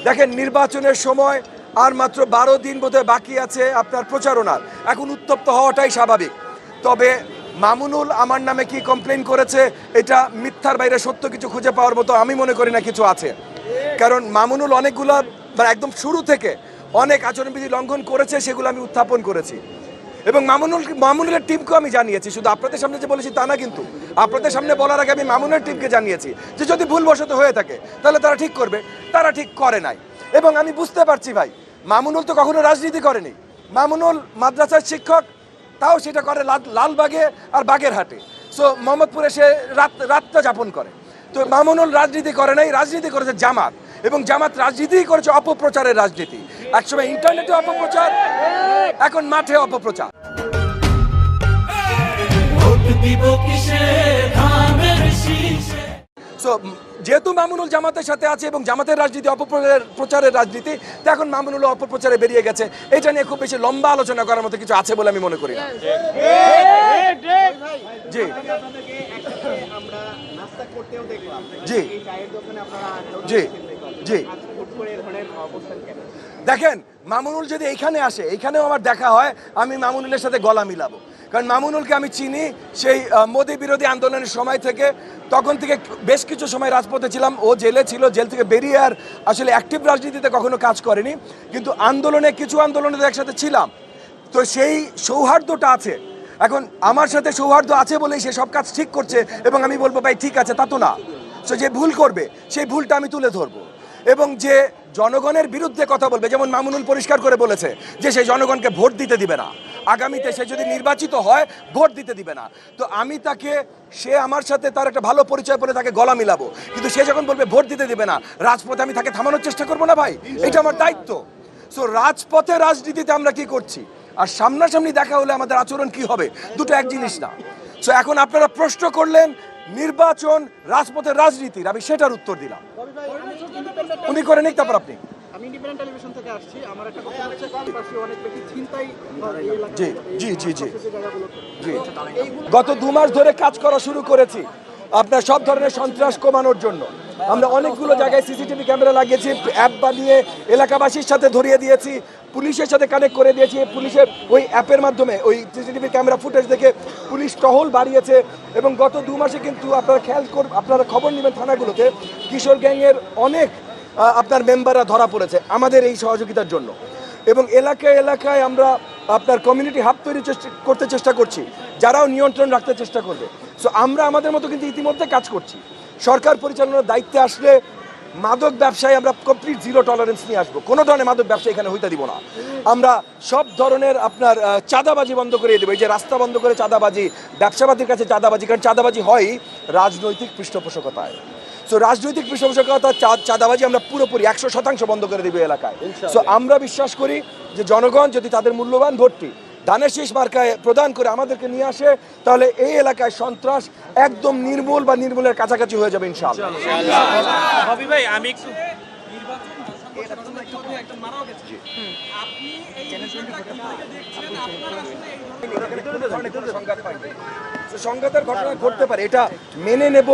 দেখেন নির্বাচনের সময় আর মাত্র 12 দিন বোধহয় বাকি আছে আপনার প্রচারণার। এখন উত্তপ্ত হওয়াটাই স্বাভাবিক। তবে মামুনুল আমার নামে কি কমপ্লেন করেছে এটা মিথ্যার বাইরে সত্য কিছু খুঁজে পাওয়ার মতো আমি মনে করি না কিছু আছে। কারণ মামুনুল অনেকগুলো একদম শুরু থেকে অনেক আচরণবিধি লঙ্ঘন করেছে, সেগুলো আমি উত্থাপন করেছি এবং মামুনুলের টিমকেও আমি জানিয়েছি। শুধু আপনাদের সামনে যে বলেছি তা না, কিন্তু আপনাদের সামনে বলার আগে আমি মামুনের টিমকে জানিয়েছি যে যদি ভুলবশত হয়ে থাকে তাহলে তারা ঠিক করবে। তারা ঠিক করে নাই এবং আমি বুঝতে পারছি ভাই, মামুনুল তো কখনো রাজনীতি করেনি। মামুনুল মাদ্রাসার শিক্ষক, তাও সেটা করে লালবাগে আর বাগেরহাটে। সো মোহাম্মদপুরে সে রাতটা যাপন করে। তো মামুনুল রাজনীতি করে নাই, রাজনীতি করেছে জামাত, এবং জামাত রাজনীতি করেছে অপপ্রচারের রাজনীতি। একসময় ইন্টারনেটে অপপ্রচার, এখন মাঠে অপপ্রচার। সো যেহেতু মামুনুল জামাতের সাথে আছে এবং জামাতের রাজনীতি অপপ্রচারের রাজনীতি, তো এখন মামুনুল অপপ্রচারে বেরিয়ে গেছে। এটা নিয়ে খুব বেশি লম্বা আলোচনা করার মতো কিছু আছে বলে আমি মনে করি না। জি জি জি জি দেখেন, মামুনুল যদি এইখানে আসে, এইখানেও আমার দেখা হয়, আমি মামুনুলের সাথে গলা মিলাবো। কারণ মামুনুলকে আমি চিনি সেই মোদি বিরোধী আন্দোলনের সময় থেকে। তখন থেকে বেশ কিছু সময় রাজপথে ছিলাম, ও জেলে ছিল, জেল থেকে বেরিয়ে আর আসলে অ্যাক্টিভ রাজনীতিতে কখনো কাজ করেনি, কিন্তু আন্দোলনে কিছু আন্দোলনে একসাথে ছিলাম। তো সেই সৌহার্দ্যটা আছে। এখন আমার সাথে সৌহার্দ্য আছে বলেই সে সব কাজ ঠিক করছে এবং আমি বলবো ভাই ঠিক আছে, তা তো না। সো যে ভুল করবে সেই ভুলটা আমি তুলে ধরবো, এবং যে জনগণের বিরুদ্ধে কথা বলবে, যেমন মামুনুল পরিষ্কার করে বলেছে যে সে জনগণকে ভোট দিতে দিবে না, আগামীতে সে যদি নির্বাচিত হয় ভোট দিতে দিবে না। তো আমি তাকে, সে আমার সাথে তার একটা ভালো পরিচয় বলে তাকে গলা মিলাবো, কিন্তু সে যখন বলবে ভোট দিতে দিবে না, রাজপথে আমি তাকে থামানোর চেষ্টা করবো না ভাই? এটা আমার দায়িত্ব। সো রাজপথে রাজনীতিতে আমরা কি করছি আর সামনাসামনি দেখা হলে আমাদের আচরণ কি হবে, দুটো এক জিনিস না। সো এখন আপনারা প্রশ্ন করলেন নির্বাচন রাজপথের রাজনীতির, আমি সেটার উত্তর দিলাম। উনি করে নিক, তারপর আপনি। আমি ইন্ডিপেন্ডেন্ট টেলিভিশন থেকে আসছি। আমার একটা কথা হচ্ছে, পাশাপাশি অনেক ব্যক্তি ছিনতাই জি জি জি জি জি গত 2 মাস ধরে কাজ করা শুরু করেছি আপনার সব ধরনের সন্ত্রাস কমানোর জন্য। আমরা অনেকগুলো জায়গায় সিসিটিভি ক্যামেরা লাগিয়েছি, অ্যাপ বানিয়ে এলাকাবাসীর সাথে ধরিয়ে দিয়েছি, পুলিশের সাথে কানেক্ট করে দিয়েছি। পুলিশের ওই অ্যাপের মাধ্যমে ওই সিসিটিভি ক্যামেরা ফুটেজ দেখে পুলিশ টহল বাড়িয়েছে। এবং গত 2 মাসে কিন্তু আপনারা আপনারা খবর নেবেন থানাগুলোতে, কিশোর গ্যাংয়ের অনেক আপনার মেম্বাররা ধরা পড়েছে আমাদের এই সহযোগিতার জন্য। এবং এলাকায় এলাকায় আমরা আপনার কমিউনিটি হাব তৈরি করতে চেষ্টা করছি, যারাও নিয়ন্ত্রণ রাখতে চেষ্টা করবে। সো আমরা আমাদের মতো কিন্তু ইতিমধ্যে কাজ করছি। সরকার পরিচালনার দায়িত্বে আসলে মাদক ব্যবসায় আমরা কমপ্লিট জিরো টলারেন্স নিয়ে আসবো। কোনো ধরনের মাদক ব্যবসা এখানে হইতে দিব না। আমরা সব ধরনের আপনার চাঁদাবাজি বন্ধ করে দেবো। এই যে রাস্তা বন্ধ করে চাঁদাবাজি, ব্যবসাবাদীর কাছে চাঁদাবাজি, কারণ চাঁদাবাজি হয় রাজনৈতিক পৃষ্ঠপোষকতায়। সো রাজনৈতিক পৃষ্ঠপোষকতা, চাঁদাবাজি আমরা পুরোপুরি 100% বন্ধ করে দেবো এলাকায়। সো আমরা বিশ্বাস করি যে জনগণ যদি তাদের মূল্যবান ভোটটি ধানের শীষ মার্কায় প্রদান করে আমাদেরকে নিয়ে আসে, তাহলে এই এলাকায় সন্ত্রাস একদম নির্মূল বা নির্মূলের কাছাকাছি হয়ে যাবে ইনশাআল্লাহ। ভাই আমি একটু সংঘাতের ঘটনা ঘটতে পারে, এটা মেনে নেব,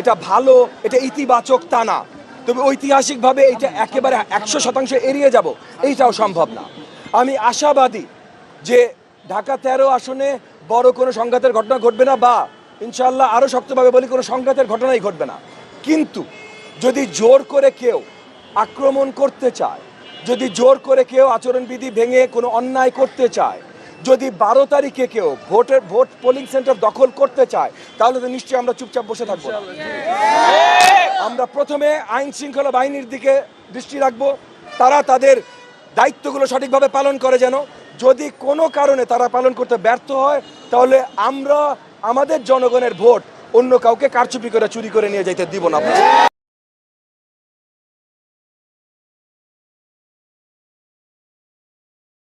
এটা ভালো, এটা ইতিবাচক তা না। তবে ঐতিহাসিকভাবে এটা একেবারে 100% এড়িয়ে যাব এইটাও সম্ভব না। আমি আশাবাদী যে ঢাকা 13 আসনে বড় কোনো সংঘাতের ঘটনা ঘটবে না, বা ইনশাআল্লাহ আরও শক্তভাবে বলি কোনো সংঘাতের ঘটনাই ঘটবে না। কিন্তু যদি জোর করে কেউ আক্রমণ করতে চায়, যদি জোর করে কেউ আচরণবিধি ভেঙে কোনো অন্যায় করতে চায়, যদি 12 তারিখে কেউ ভোট পোলিং সেন্টার দখল করতে চায়, তাহলে তো নিশ্চয়ই আমরা চুপচাপ বসে থাকবো না। আমরা প্রথমে আইন শৃঙ্খলা বাহিনীর দিকে দৃষ্টি রাখবো, তারা তাদের দায়িত্বগুলো সঠিকভাবে পালন করে যেন। যদি কোনো কারণে তারা পালন করতে ব্যর্থ হয়, তাহলে আমরা আমাদের জনগণের ভোট অন্য কাউকে কারচুপি করে চুরি করে নিয়ে যাইতে দিব না।